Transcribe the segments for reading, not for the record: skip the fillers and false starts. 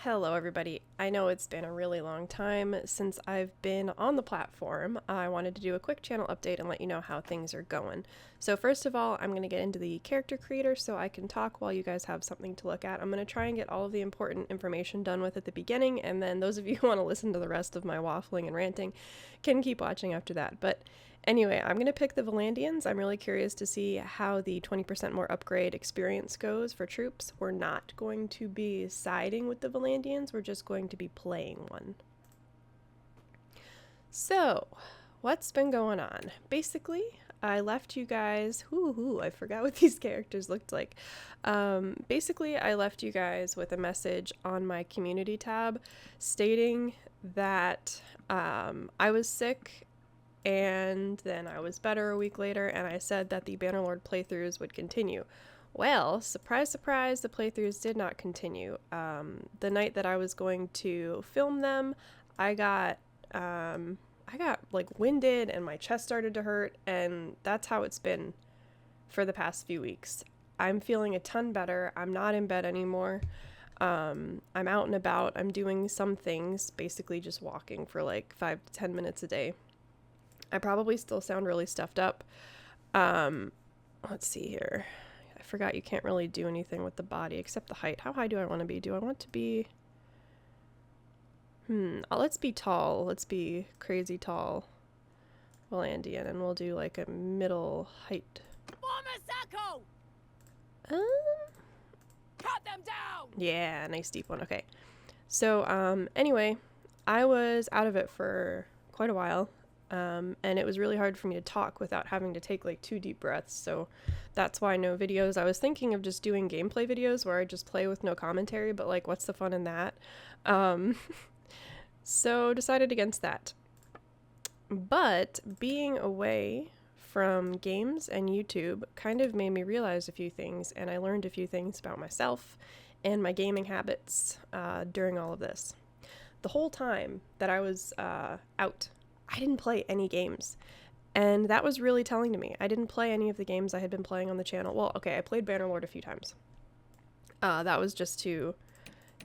Hello everybody. I know it's been a really long time since I've been on the platform. I wanted to do a quick channel update and let you know how things are going. So first of all, I'm going to get into the character creator so I can talk while you guys have something to look at. I'm going to try and get all of the important information done with at the beginning, and then those of you who want to listen to the rest of my waffling and ranting can keep watching after that. But anyway, I'm going to pick the Valandians. I'm really curious to see how the 20% more upgrade experience goes for troops. We're not going to be siding with the Valandians, we're just going to be playing one. So, what's been going on? Basically, I left you guys, I forgot what these characters looked like. Basically, I left you guys with a message on my community tab stating that I was sick and then I was better a week later, and I said that the Bannerlord playthroughs would continue. Well, surprise, surprise, the playthroughs did not continue. The night that I was going to film them, I got like winded and my chest started to hurt, and that's how it's been for the past few weeks. I'm feeling a ton better. I'm not in bed anymore. I'm out and about. I'm doing some things, basically just walking for like 5 to 10 minutes a day. I probably still sound really stuffed up. Let's see here. I forgot you can't really do anything with the body except the height. How high do I want to be? Do I want to be... let's be tall. Let's be crazy tall Valandian, and we'll do like a middle height. Cut them down! Yeah, nice deep one. Okay. So, anyway, I was out of it for quite a while. And it was really hard for me to talk without having to take like 2 deep breaths, so that's why no videos. I was thinking of just doing gameplay videos where I just play with no commentary, but like what's the fun in that? So decided against that. But being away from games and YouTube kind of made me realize a few things, and I learned a few things about myself and my gaming habits during all of this. The whole time that I was out, I didn't play any games, and that was really telling to me. I didn't play any of the games I had been playing on the channel. Well, okay, I played Bannerlord a few times. That was just to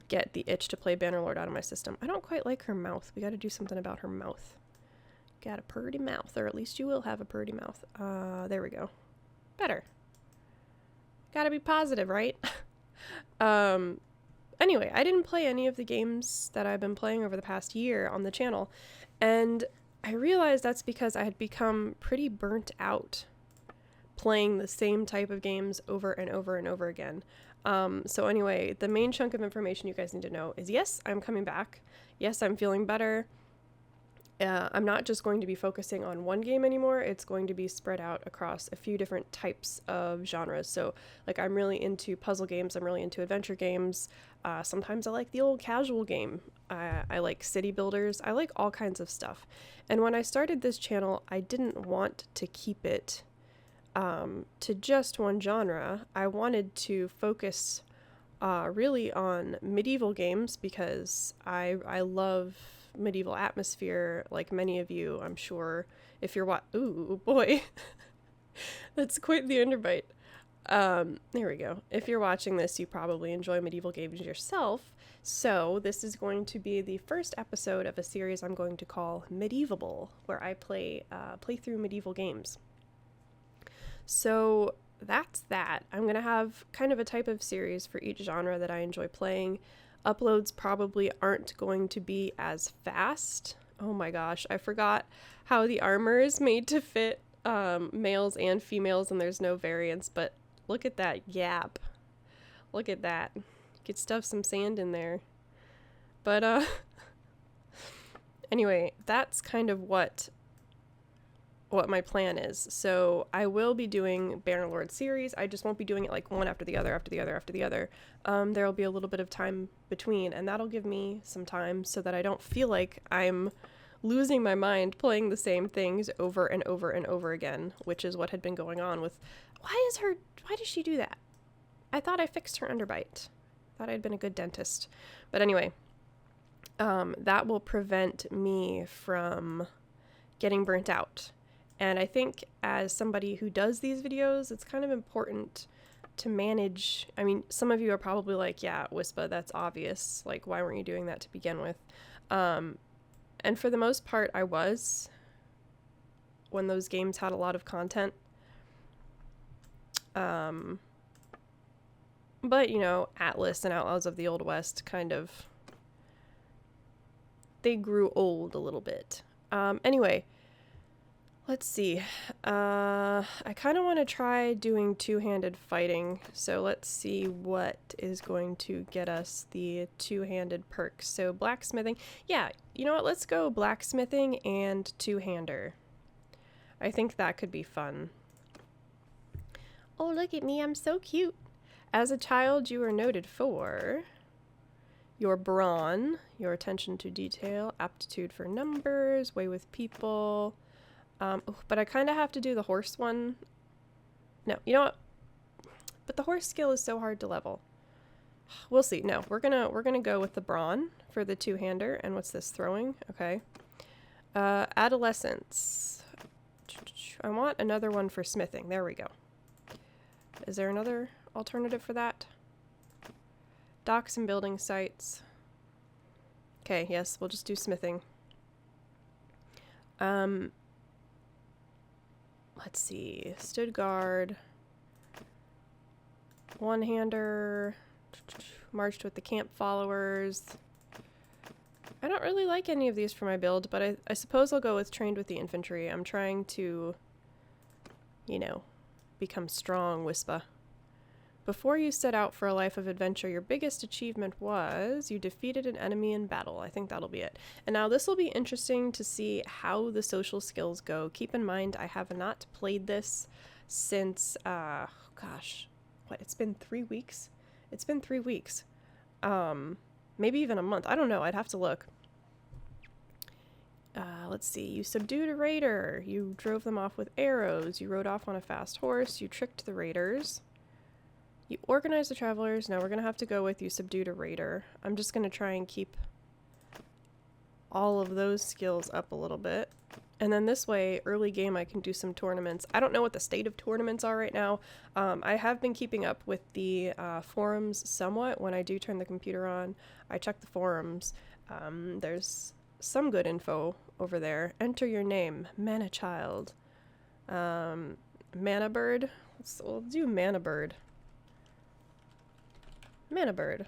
get the itch to play Bannerlord out of my system. I don't quite like her mouth. We gotta do something about her mouth. Got a purty mouth, or at least you will have a purty mouth. There we go. Better. Gotta be positive, right? Anyway, I didn't play any of the games that I've been playing over the past year on the channel, and I realized that's because I had become pretty burnt out playing the same type of games over and over and over again. So anyway, the main chunk of information you guys need to know is yes, I'm coming back. Yes, I'm feeling better. I'm not just going to be focusing on one game anymore. It's going to be spread out across a few different types of genres. So like I'm really into puzzle games. I'm really into adventure games. Sometimes I like the old casual game. I like city builders. I like all kinds of stuff. And when I started this channel, I didn't want to keep it to just one genre. I wanted to focus really on medieval games because I love medieval atmosphere, like many of you, I'm sure. If you're ooh boy, that's quite the underbite. There we go. If you're watching this, you probably enjoy medieval games yourself. So this is going to be the first episode of a series I'm going to call Medievable, where I play through medieval games. So that's that. I'm going to have kind of a type of series for each genre that I enjoy playing. Uploads probably aren't going to be as fast. Oh my gosh, I forgot how the armor is made to fit males and females, and there's no variance, but look at that gap. Look at that. Could stuff some sand in there. But anyway, that's kind of what my plan is. So I will be doing Bannerlord series. I just won't be doing it like one after the other, after the other, after the other. There'll be a little bit of time between, and that'll give me some time so that I don't feel like I'm losing my mind playing the same things over and over and over again, which is what had been going on with, why did she do that? I thought I fixed her underbite. Thought I'd been a good dentist. But anyway, that will prevent me from getting burnt out. And I think as somebody who does these videos, it's kind of important to manage. I mean, some of you are probably like, yeah, Wispa, that's obvious. Like, why weren't you doing that to begin with? And for the most part, I was, when those games had a lot of content. But, you know, Atlas and Outlaws of the Old West kind of, they grew old a little bit. Anyway, let's see. I kind of want to try doing two-handed fighting, so let's see what is going to get us the two-handed perks. So blacksmithing. Yeah, you know what? Let's go blacksmithing and two-hander. I think that could be fun. Oh, look at me. I'm so cute. As a child, you were noted for your brawn, your attention to detail, aptitude for numbers, way with people. But I kind of have to do the horse one. No, you know what? But the horse skill is so hard to level. We'll see. No, we're gonna go with the brawn for the two-hander. And what's this? Throwing? Okay. Adolescence. I want another one for smithing. There we go. Is there another alternative for that? Docks and building sites. Okay, yes, we'll just do smithing. Let's see. Stood guard. One-hander. Marched with the camp followers. I don't really like any of these for my build, but I suppose I'll go with trained with the infantry. I'm trying to, you know, become strong, Wispa. Before you set out for a life of adventure, your biggest achievement was you defeated an enemy in battle. I think that'll be it. And now this will be interesting to see how the social skills go. Keep in mind, I have not played this since, gosh, what, it's been 3 weeks? It's been 3 weeks. Maybe even a month. I don't know. I'd have to look. Let's see. You subdued a raider. You drove them off with arrows. You rode off on a fast horse. You tricked the raiders. You organized the travelers. Now we're going to have to go with you subdued a raider. I'm just going to try and keep all of those skills up a little bit. And then this way, early game, I can do some tournaments. I don't know what the state of tournaments are right now. I have been keeping up with the forums somewhat. When I do turn the computer on, I check the forums. There's some good info over there. Enter your name. Mana-child. Mana-bird. We'll do Mana-bird. Mana-bird.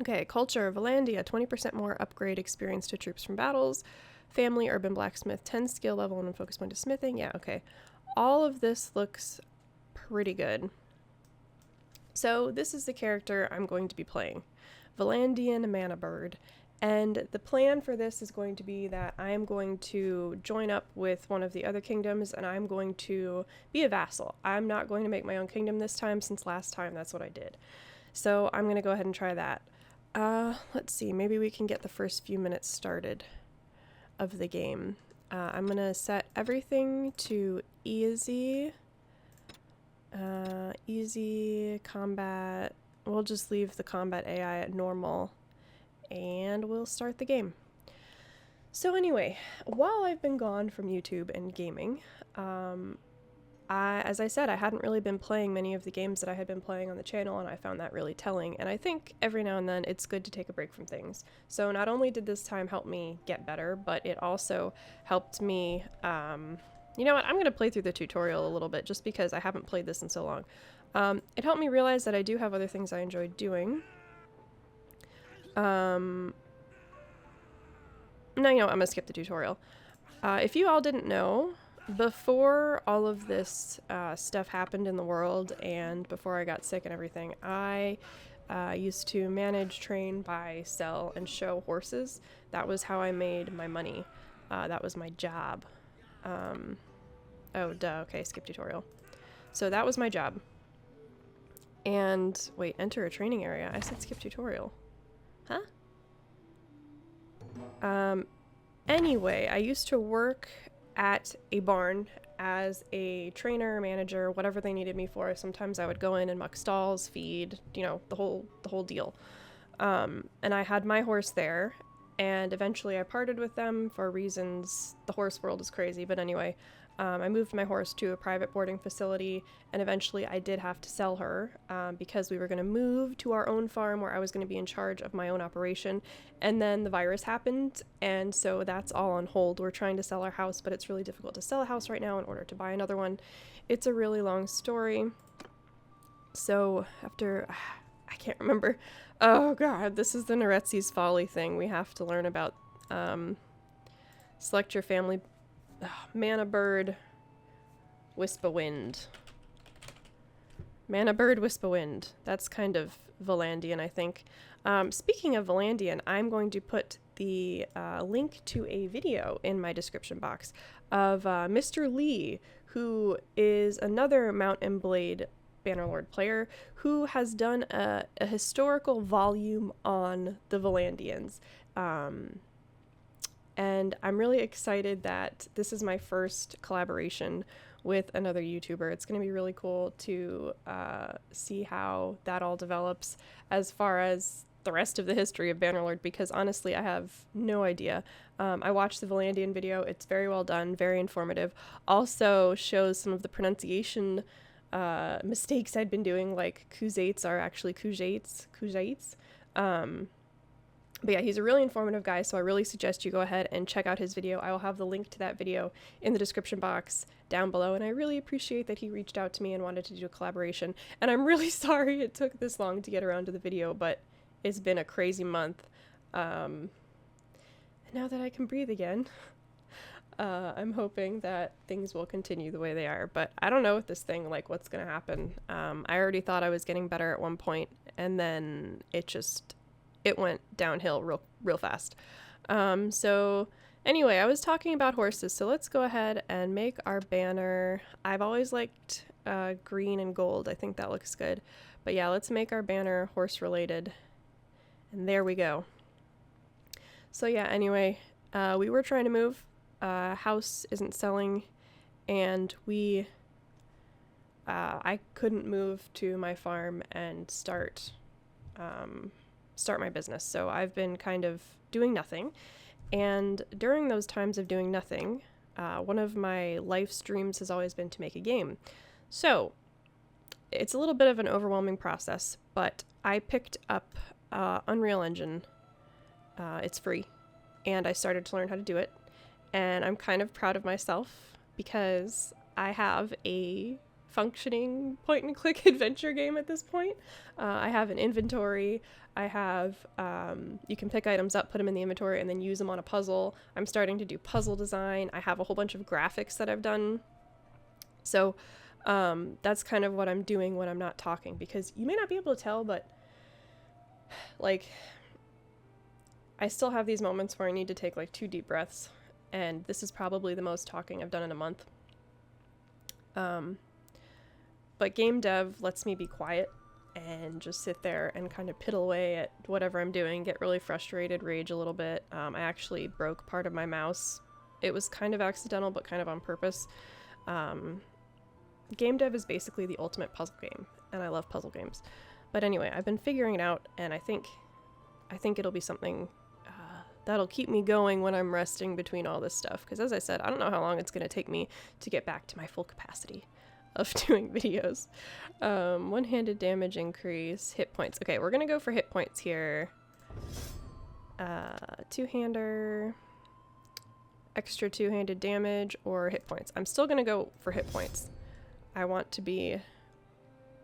Okay, culture. Valandia, 20% more upgrade experience to troops from battles. Family, urban blacksmith, 10 skill level and focus point to smithing. Yeah, okay. All of this looks pretty good. So this is the character I'm going to be playing. Valandian Mana-bird. And the plan for this is going to be that I am going to join up with one of the other kingdoms and I'm going to be a vassal. I'm not going to make my own kingdom this time, since last time that's what I did. So I'm going to go ahead and try that. Let's see, maybe we can get the first few minutes started of the game. I'm going to set everything to easy. Easy, combat. We'll just leave the combat AI at normal. And we'll start the game. So anyway, while I've been gone from YouTube and gaming, as I said, I hadn't really been playing many of the games that I had been playing on the channel, and I found that really telling. And I think every now and then it's good to take a break from things. So not only did this time help me get better, but it also helped me, you know what, I'm going to play through the tutorial a little bit just because I haven't played this in so long. It helped me realize that I do have other things I enjoy doing. No, you know, I'm gonna skip the tutorial. If you all didn't know, before all of this stuff happened in the world and before I got sick and everything, I used to manage, train, buy, sell, and show horses. That was how I made my money. That was my job. Oh, duh. Okay, skip tutorial. So that was my job. And, wait, enter a training area. I said skip tutorial. Huh? Anyway, I used to work at a barn as a trainer, manager, whatever they needed me for. Sometimes I would go in and muck stalls, feed, you know, the whole deal. And I had my horse there, and eventually I parted with them for reasons. The horse world is crazy, but anyway, I moved my horse to a private boarding facility, and eventually I did have to sell her because we were going to move to our own farm where I was going to be in charge of my own operation. And then the virus happened, and so that's all on hold. We're trying to sell our house, but it's really difficult to sell a house right now in order to buy another one. It's a really long story. So after, I can't remember. Oh god, this is the Neretzi's Folly thing. We have to learn about select your family. Bannerlord, Whispabird. Bannerlord, Whispabird. That's kind of Valandian, I think. Speaking of Valandian, I'm going to put the link to a video in my description box of Mr. Lee, who is another Mount and Blade Bannerlord player who has done a historical volume on the Valandians. And I'm really excited that this is my first collaboration with another YouTuber. It's going to be really cool to see how that all develops as far as the rest of the history of Bannerlord, because honestly, I have no idea. I watched the Valandian video. It's very well done, very informative. Also shows some of the pronunciation mistakes I'd been doing, like Kuzates are actually Kujates. But yeah, he's a really informative guy, so I really suggest you go ahead and check out his video. I will have the link to that video in the description box down below, and I really appreciate that he reached out to me and wanted to do a collaboration. And I'm really sorry it took this long to get around to the video, but it's been a crazy month. And now that I can breathe again, I'm hoping that things will continue the way they are. But I don't know with this thing, like, what's going to happen. I already thought I was getting better at one point, and then it went downhill real fast. So anyway, I was talking about horses, so let's go ahead and make our banner. I've always liked green and gold. I think that looks good. But yeah, let's make our banner horse related. And there we go. So yeah, anyway, we were trying to move. House isn't selling, and I couldn't move to my farm and start my business. So I've been kind of doing nothing. And during those times of doing nothing, one of my life streams has always been to make a game. So it's a little bit of an overwhelming process, but I picked up Unreal Engine. It's free, and I started to learn how to do it. And I'm kind of proud of myself because I have a functioning point-and-click adventure game at this point. I have an inventory. I have, you can pick items up, put them in the inventory, and then use them on a puzzle. I'm starting to do puzzle design. I have a whole bunch of graphics that I've done. So that's kind of what I'm doing when I'm not talking, because you may not be able to tell, but like, I still have these moments where I need to take like 2 deep breaths, and this is probably the most talking I've done in a month. But game dev lets me be quiet and just sit there and kind of piddle away at whatever I'm doing, get really frustrated, rage a little bit. I actually broke part of my mouse. It was kind of accidental, but kind of on purpose. Game dev is basically the ultimate puzzle game, and I love puzzle games. But anyway, I've been figuring it out, and I think it'll be something that'll keep me going when I'm resting between all this stuff. Because as I said, I don't know how long it's going to take me to get back to my full capacity of doing videos. One-handed damage increase, hit points. Okay, we're gonna go for hit points here. Two-hander, extra two-handed damage, or hit points. I'm still gonna go for hit points. I want to be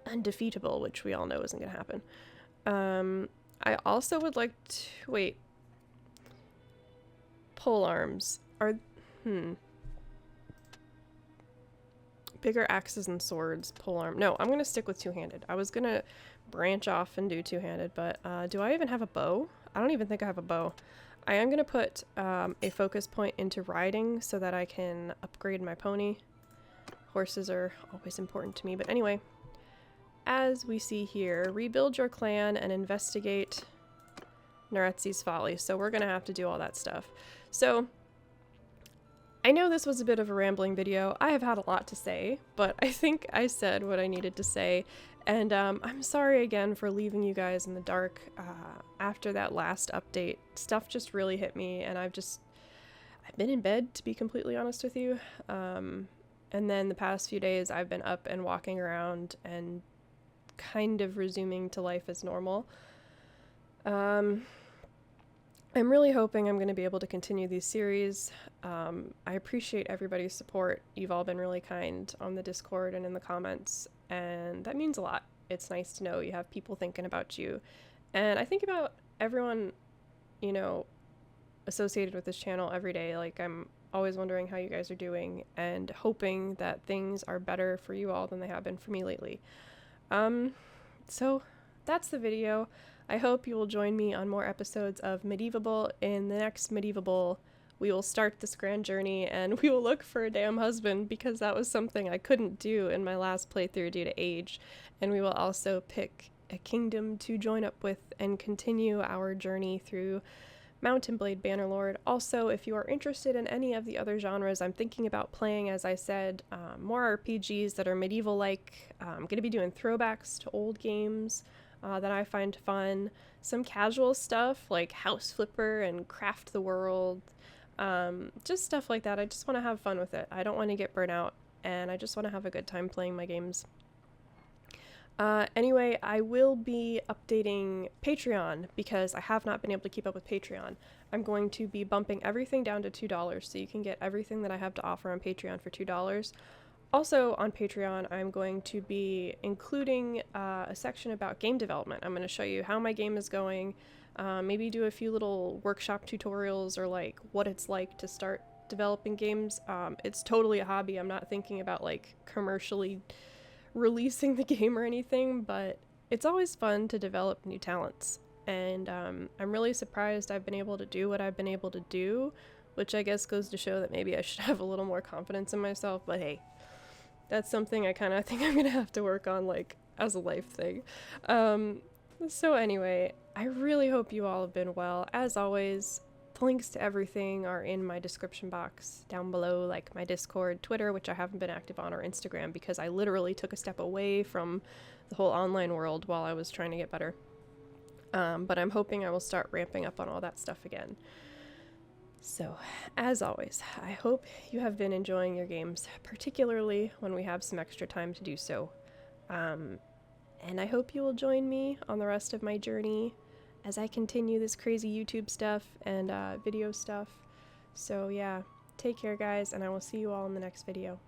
undefeatable, which we all know isn't gonna happen. I also would like to, wait. Pole arms are, bigger axes and swords, polearm. No, I'm going to stick with two-handed. I was going to branch off and do two-handed, but do I even have a bow? I don't even think I have a bow. I am going to put a focus point into riding so that I can upgrade my pony. Horses are always important to me, but anyway. As we see here, rebuild your clan and investigate Neretzi's Folly. So we're going to have to do all that stuff. So I know this was a bit of a rambling video. I have had a lot to say, but I think I said what I needed to say. And I'm sorry again for leaving you guys in the dark after that last update. Stuff just really hit me, and I've been in bed, to be completely honest with you. And then the past few days I've been up and walking around and kind of resuming to life as normal. I'm really hoping I'm going to be able to continue these series. I appreciate everybody's support. You've all been really kind on the Discord and in the comments, and that means a lot. It's nice to know you have people thinking about you. And I think about everyone, you know, associated with this channel every day. Like, I'm always wondering how you guys are doing and hoping that things are better for you all than they have been for me lately. So that's the video. I hope you will join me on more episodes of Medievable. In the next Medievable, we will start this grand journey and we will look for a damn husband, because that was something I couldn't do in my last playthrough due to age. And we will also pick a kingdom to join up with and continue our journey through Mount and Blade Bannerlord. Also, if you are interested in any of the other genres, I'm thinking about playing, as I said, more RPGs that are medieval-like. I'm going to be doing throwbacks to old games that I find fun. Some casual stuff like House Flipper and Craft the World. Just stuff like that. I just want to have fun with it. I don't want to get burnt out, and I just want to have a good time playing my games. Anyway, I will be updating Patreon because I have not been able to keep up with Patreon. I'm going to be bumping everything down to $2, so you can get everything that I have to offer on Patreon for $2. Also on Patreon, I'm going to be including a section about game development. I'm going to show you how my game is going, maybe do a few little workshop tutorials or like what it's like to start developing games. It's totally a hobby. I'm not thinking about like commercially releasing the game or anything, but it's always fun to develop new talents, and I'm really surprised I've been able to do what I've been able to do, which I guess goes to show that maybe I should have a little more confidence in myself. But hey, that's something I kind of think I'm gonna have to work on, like, as a life thing. So anyway, I really hope you all have been well. As always, the links to everything are in my description box down below, like my Discord, Twitter, which I haven't been active on, or Instagram, because I literally took a step away from the whole online world while I was trying to get better. But I'm hoping I will start ramping up on all that stuff again. So, as always, I hope you have been enjoying your games, particularly when we have some extra time to do so. And I hope you will join me on the rest of my journey as I continue this crazy YouTube stuff and video stuff. So yeah, take care guys, and I will see you all in the next video.